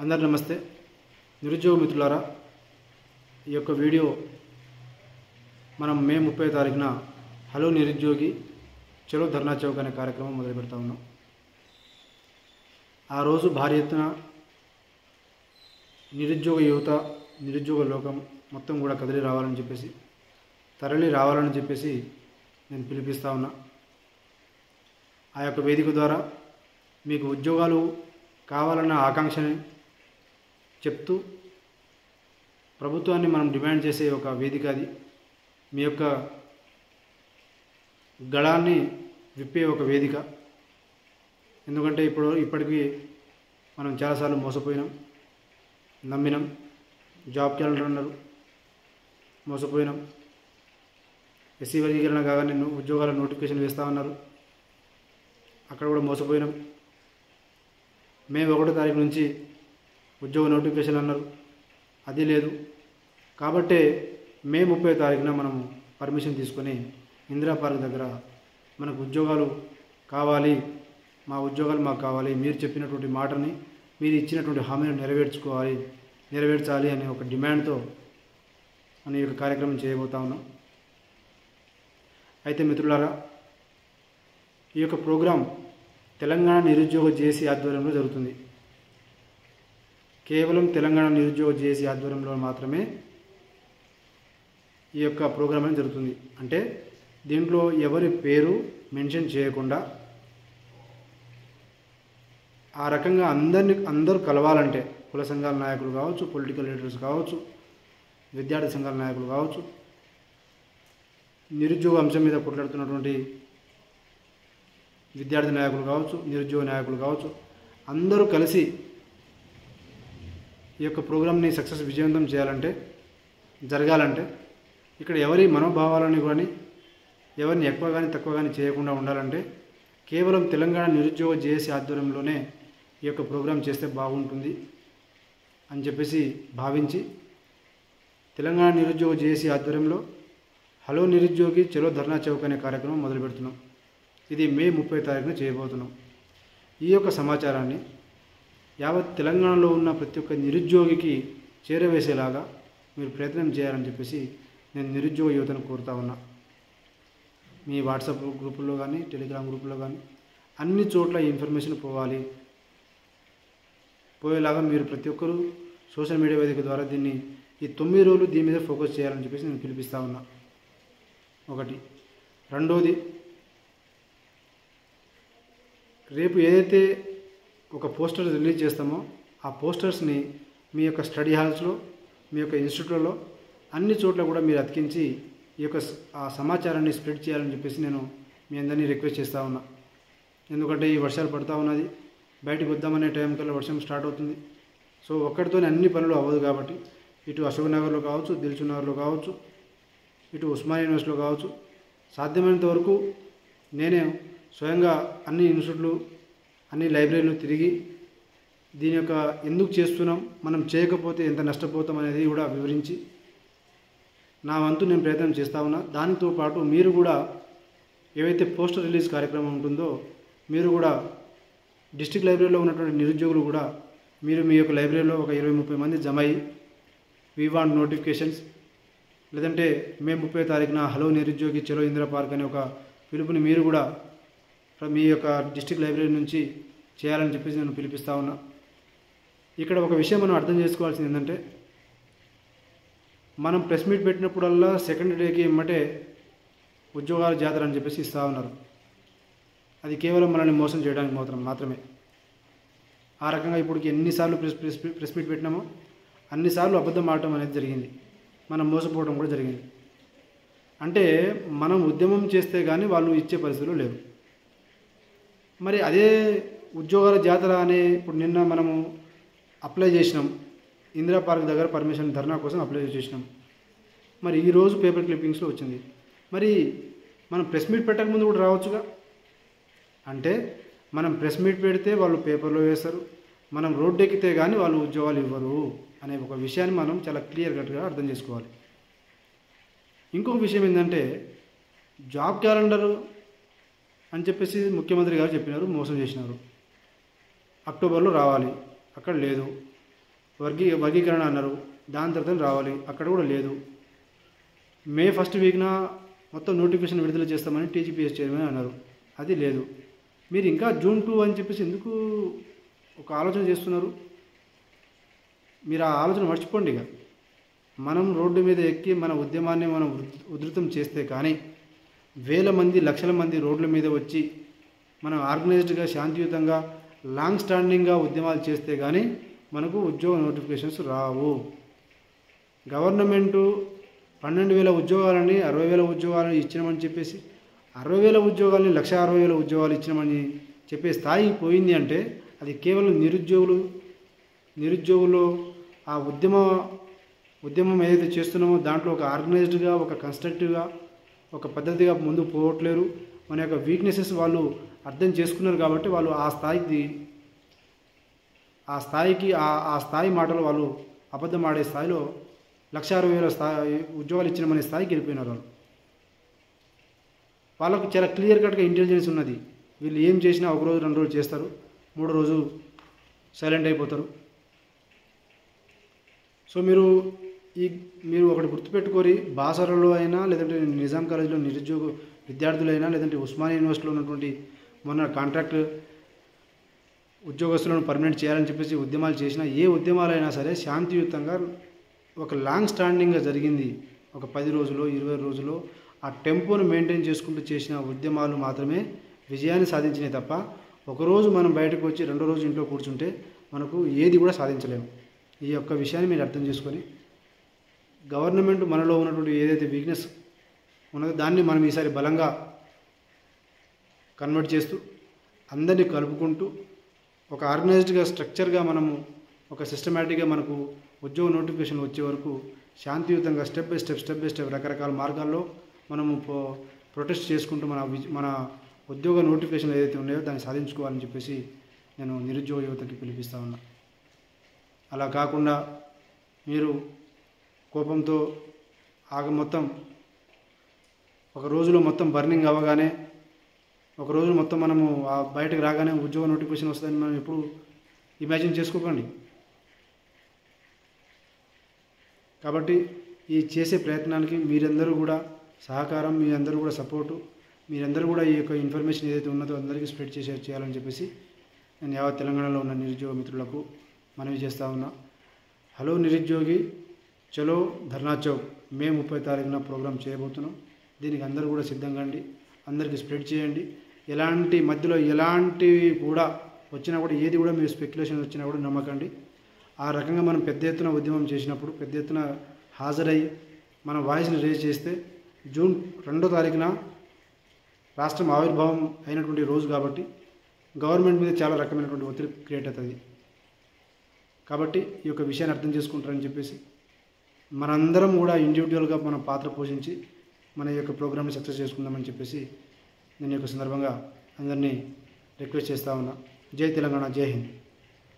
అందరూ నమస్తే. నిరుద్యోగ మిత్రులారా, ఈ యొక్క వీడియో మనం మే 30 తారీఖున హలో నిరుద్యోగి చలో ధర్నా చౌక్ అనే కార్యక్రమం మొదలు పెడతా ఉన్నాం. ఆ రోజు భారీ ఎత్తున నిరుద్యోగ యువత, నిరుద్యోగ లోకం మొత్తం కూడా కదిలి రావాలని చెప్పేసి, తరలి రావాలని చెప్పేసి నేను పిలిపిస్తా ఉన్నా. ఆ యొక్క వేదిక ద్వారా మీకు ఉద్యోగాలు కావాలన్న ఆకాంక్షని చెప్తూ ప్రభుత్వాన్ని మనం డిమాండ్ చేసే ఒక వేదిక అది. మీ యొక్క గళాన్ని విప్పే ఒక వేదిక. ఎందుకంటే ఇప్పటికీ మనం చాలాసార్లు మోసపోయినాం, నమ్మినాం. జాబ్ క్యాలెండర్ అన్నారు, మోసపోయినాం. ఎస్సీ వర్గీకరణ కాగానే ఉద్యోగాల నోటిఫికేషన్ వేస్తామన్నారు, అక్కడ కూడా మోసపోయినాం. మే 1వ తారీఖు నుంచి ఉద్యోగ నోటిఫికేషన్ అన్నారు, అది లేదు. కాబట్టే మే 30వ తారీఖున మనము పర్మిషన్ తీసుకొని ఇందిరా పార్క్ దగ్గర మనకు ఉద్యోగాలు కావాలి, మా ఉద్యోగాలు మాకు కావాలి, మీరు చెప్పినటువంటి మాటని, మీరు ఇచ్చినటువంటి హామీని నెరవేర్చాలి అనే ఒక డిమాండ్తో మనం ఈ కార్యక్రమం చేయబోతా ఉన్నాం. అయితే మిత్రులారా, ఈ యొక్క ప్రోగ్రాం తెలంగాణ నిరుద్యోగ జేఏసీ ఆధ్వర్యంలో జరుగుతుంది. కేవలం తెలంగాణ నిరుద్యోగ జేఏసీ ఆధ్వర్యంలో మాత్రమే ఈ యొక్క ప్రోగ్రాం అనేది జరుగుతుంది. అంటే దీంట్లో ఎవరి పేరు మెన్షన్ చేయకుండా ఆ రకంగా అందరూ కలవాలంటే, కుల సంఘాల నాయకులు కావచ్చు, పొలిటికల్ లీడర్స్ కావచ్చు, విద్యార్థి సంఘాల నాయకులు కావచ్చు, నిరుద్యోగ అంశం మీద కొట్లాడుతున్నటువంటి విద్యార్థి నాయకులు కావచ్చు, నిరుద్యోగ నాయకులు కావచ్చు, అందరూ కలిసి ఈ యొక్క ప్రోగ్రామ్ని విజయవంతం జరగాలంటే ఇక్కడ ఎవరి మనోభావాలను కానీ, ఎవరిని ఎక్కువ కానీ తక్కువ కానీ చేయకుండా ఉండాలంటే కేవలం తెలంగాణ నిరుద్యోగ జేఏసీ ఆధ్వర్యంలోనే ఈ యొక్క ప్రోగ్రాం చేస్తే బాగుంటుంది అని చెప్పేసి భావించి తెలంగాణ నిరుద్యోగ జేఏసీ ఆధ్వర్యంలో హలో నిరుద్యోగి చలో ధర్నా చౌక్ అనే కార్యక్రమం మొదలు పెడుతున్నాం. ఇది మే 30వ తారీఖున చేయబోతున్నాం. ఈ యొక్క సమాచారాన్ని యావత్ తెలంగాణలో ఉన్న ప్రతి ఒక్క నిరుద్యోగికి చేరవేసేలాగా మీరు ప్రయత్నం చేయాలని చెప్పేసి నేను నిరుద్యోగ యువతను కోరుతా ఉన్నా. మీ వాట్సాప్ గ్రూపుల్లో కానీ, టెలిగ్రామ్ గ్రూపుల్లో కానీ అన్ని చోట్ల ఈ ఇన్ఫర్మేషన్ పోయేలాగా మీరు ప్రతి ఒక్కరూ సోషల్ మీడియా వేదిక ద్వారా ఈ 9 రోజులు దీని మీద ఫోకస్ చేయాలని చెప్పేసి నేను పిలిపిస్తా ఉన్నా. ఒకటి. రెండోది, రేపు ఏదైతే ఒక పోస్టర్ రిలీజ్ చేస్తామో ఆ పోస్టర్స్ని మీ యొక్క స్టడీ హాల్స్లో, మీ యొక్క ఇన్స్టిట్యూట్లలో అన్ని చోట్ల కూడా మీరు అతికించి ఈ యొక్క ఆ సమాచారాన్ని స్ప్రెడ్ చేయాలని చెప్పేసి నేను మీ అందరినీ రిక్వెస్ట్ చేస్తూ ఉన్నా. ఎందుకంటే ఈ వర్షాలు పడుతూ ఉన్నది, బయటకు వద్దామనే టైం కల్లా వర్షం స్టార్ట్ అవుతుంది. సో ఒక్కడితోనే అన్ని పనులు అవ్వదు. కాబట్టి ఇటు అశోక్ నగర్లో కావచ్చు, దిల్సుఖ్ నగర్లో కావచ్చు, ఇటు ఉస్మానియా యూనివర్సిటీలో కావచ్చు, సాధ్యమైనంత వరకు నేనే స్వయంగా అన్ని ఇన్స్టిట్యూట్లు, అన్ని లైబ్రరీలు తిరిగి దీని యొక్క ఎందుకు చేస్తున్నాం, మనం చేయకపోతే ఎంత నష్టపోతాం అనేది కూడా వివరించి నా వంతు నేను ప్రయత్నం చేస్తూ ఉన్నా. దానితో పాటు మీరు కూడా ఏవైతే పోస్టర్ రిలీజ్ కార్యక్రమం ఉంటుందో మీరు కూడా డిస్ట్రిక్ట్ లైబ్రరీలో ఉన్నటువంటి నిరుద్యోగులు కూడా మీరు మీ యొక్క లైబ్రరీలో ఒక 20-30 మంది జమ అయ్యి వి వాంట్ నోటిఫికేషన్స్, లేదంటే మే 30వ తారీఖున హలో నిరుద్యోగి చలో ఇందిరా పార్క్ అనే ఒక పిలుపుని మీరు కూడా మీ యొక్క డిస్ట్రిక్ట్ లైబ్రరీ నుంచి చేయాలని చెప్పేసి నేను పిలిపిస్తా ఉన్నా. ఇక్కడ ఒక విషయం మనం అర్థం చేసుకోవాల్సింది ఏంటంటే, మనం ప్రెస్ మీట్ పెట్టినప్పుడల్లా సెకండ్ డేకి ఎమ్మటే ఉద్యోగాల జాతర అని చెప్పేసి ఇస్తూ ఉన్నారు. అది కేవలం మనల్ని మోసం చేయడానికి మాత్రమే. ఆ రకంగా ఇప్పటికి ఎన్నిసార్లు ప్రెస్ మీట్ పెట్టినామో అన్నిసార్లు అబద్ధం ఆడటం అనేది జరిగింది, మనం మోసపోవడం కూడా జరిగింది. అంటే మనం ఉద్యమం చేస్తే కానీ వాళ్ళు ఇచ్చే పరిస్థితులు లేవు. మరి అదే ఉద్యోగాల జాతర అనే ఇప్పుడు నిన్న మనము అప్లై చేసినాం, ఇందిరా పార్క్ దగ్గర పర్మిషన్ ధర్నా కోసం అప్లై చేసినాం. మరి ఈరోజు పేపర్ క్లిప్పింగ్స్లో వచ్చింది. మరి మనం ప్రెస్ మీట్ పెట్టకముందు కూడా రావచ్చుగా. అంటే మనం ప్రెస్ మీట్ పెడితే వాళ్ళు పేపర్లో వేస్తారు, మనం రోడ్డు ఎక్కితే కానీ వాళ్ళు ఉద్యోగాలు ఇవ్వరు అనే ఒక విషయాన్ని మనం చాలా క్లియర్ కట్గా అర్థం చేసుకోవాలి. ఇంకొక విషయం ఏంటంటే, జాబ్ క్యాలెండర్ అని చెప్పేసి ముఖ్యమంత్రి గారు చెప్పినారు, మోసం చేసినారు. అక్టోబర్లో రావాలి, అక్కడ లేదు. వర్గీకరణ అన్నారు, దాని తర్వాత రావాలి, అక్కడ కూడా లేదు. మే 1 వీక్న మొత్తం నోటిఫికేషన్ విడుదల చేస్తామని టీజీపీఎస్ చైర్మన్ అన్నారు, అది లేదు. మీరు ఇంకా జూన్ 2 అని చెప్పేసి ఎందుకు ఒక ఆలోచన చేస్తున్నారు? మీరు ఆ ఆలోచన మర్చిపోండి. ఇక మనం రోడ్డు మీద ఎక్కి మన ఉద్యమాన్ని మనం ఉధృతం చేస్తే కానీ, వేల మంది లక్షల మంది రోడ్ల మీద వచ్చి మనం ఆర్గనైజ్డ్గా శాంతియుతంగా లాంగ్ స్టాండింగ్గా ఉద్యమాలు చేస్తే కానీ మనకు ఉద్యోగ నోటిఫికేషన్స్ రావు. గవర్నమెంటు 12,000 ఉద్యోగాలని 60,000 ఉద్యోగాలని ఇచ్చినామని చెప్పేసి 60,000 ఉద్యోగాలని 1,60,000 ఉద్యోగాలు ఇచ్చినామని చెప్పే స్థాయి పోయింది అంటే అది కేవలం నిరుద్యోగులు ఆ ఉద్యమం ఏదైతే చేస్తున్నామో దాంట్లో ఒక ఆర్గనైజ్డ్గా, ఒక కన్స్ట్రక్టివ్గా, ఒక పద్ధతిగా ముందుకు పోవట్లేరు. మన యొక్క వీక్నెసెస్ వాళ్ళు అర్థం చేసుకున్నారు కాబట్టి వాళ్ళు ఆ స్థాయి మాటలు వాళ్ళు అబద్ధం ఆడే స్థాయిలో 1,60,000 ఉద్యోగాలు ఇచ్చినామనే స్థాయికి వెళ్ళిపోయినారు. వాళ్ళకు చాలా క్లియర్ కట్గా ఇంటెలిజెన్స్ ఉన్నది. వీళ్ళు ఏం చేసినా 1 రోజు 2 రోజులు చేస్తారు, 3 రోజు సైలెంట్ అయిపోతారు. సో మీరు ఒకటి గుర్తుపెట్టుకొని, బాసరలో అయినా లేదంటే నిజాం కాలేజీలో నిరుద్యోగ విద్యార్థులైనా లేదంటే ఉస్మానియా యూనివర్సిటీలో ఉన్నటువంటి మొన్న కాంట్రాక్ట్ ఉద్యోగస్తులను పర్మనెంట్ చేయాలని చెప్పేసి ఉద్యమాలు చేసినా, ఏ ఉద్యమాలైనా సరే శాంతియుతంగా ఒక లాంగ్ స్టాండింగ్గా జరిగింది. ఒక 10 రోజులు 20 రోజులు ఆ టెంపోను మెయింటైన్ చేసుకుంటూ చేసిన ఉద్యమాలు మాత్రమే విజయాన్ని సాధించినాయి తప్ప, ఒకరోజు మనం బయటకు వచ్చి 2వ రోజు ఇంట్లో కూర్చుంటే మనకు ఏది కూడా సాధించలేము. ఈ యొక్క విషయాన్ని మీరు అర్థం చేసుకొని, గవర్నమెంట్ మనలో ఉన్నటువంటి ఏదైతే వీక్నెస్ ఉన్నదో దాన్ని మనం ఈసారి బలంగా కన్వర్ట్ చేస్తూ అందరినీ కలుపుకుంటూ ఒక ఆర్గనైజ్డ్గా స్ట్రక్చర్గా మనము ఒక సిస్టమేటిక్గా మనకు ఉద్యోగ నోటిఫికేషన్ వచ్చే వరకు శాంతియుతంగా స్టెప్ బై స్టెప్ రకరకాల మార్గాల్లో మనము ప్రొటెస్ట్ చేసుకుంటూ మన ఉద్యోగ నోటిఫికేషన్ ఏదైతే ఉన్నాయో దాన్ని సాధించుకోవాలని చెప్పేసి నేను నిరుద్యోగ యువతకి పిలిపిస్తా ఉన్నా. అలా కాకుండా మీరు కోపంతో మొత్తం ఒక రోజులో మొత్తం బర్నింగ్ అవ్వగానే, ఒక రోజు మొత్తం మనము బయటకు రాగానే ఉద్యోగ నోటిఫికేషన్ వస్తుందని మనం ఎప్పుడు ఇమాజిన్ చేసుకోకండి. కాబట్టి ఈ చేసే ప్రయత్నానికి మీరందరూ కూడా సహకారం, మీ అందరూ కూడా సపోర్టు, మీరందరూ కూడా ఈ యొక్క ఇన్ఫర్మేషన్ ఏదైతే ఉన్నదో అందరికీ స్ప్రెడ్ చేయాలని చెప్పేసి నేను యావత్ తెలంగాణలో ఉన్న నిరుద్యోగ మిత్రులకు మనవి చేస్తూ ఉన్నా. హలో నిరుద్యోగి చలో ధర్నా చౌక్ మే 30 తారీఖున ప్రోగ్రాం చేయబోతున్నాం. దీనికి అందరూ కూడా సిద్ధంగా అండి, అందరికీ స్ప్రెడ్ చేయండి. మధ్యలో ఎలాంటివి కూడా వచ్చినా కూడా ఏది కూడా మీరు స్పెక్యులేషన్ వచ్చినా కూడా నమ్మకండి. ఆ రకంగా మనం పెద్ద ఎత్తున ఉద్యమం చేసినప్పుడు పెద్ద ఎత్తున హాజరై మన వాయిస్ని రేజ్ చేస్తే జూన్ 2వ తారీఖున రాష్ట్రం ఆవిర్భావం అయినటువంటి రోజు కాబట్టి గవర్నమెంట్ మీద చాలా రకమైనటువంటి ఒత్తిడి క్రియేట్ అవుతుంది. కాబట్టి ఈ యొక్క విషయాన్ని అర్థం చేసుకుంటారని చెప్పేసి మనందరం కూడా ఇండివిజువల్గా మన పాత్ర పోషించి మన యొక్క ప్రోగ్రామ్ని సక్సెస్ చేసుకుందామని చెప్పేసి నేను ఈ యొక్క సందర్భంగా అందరినీ రిక్వెస్ట్ చేస్తూ ఉన్నా. జై తెలంగాణ, జై హింద్.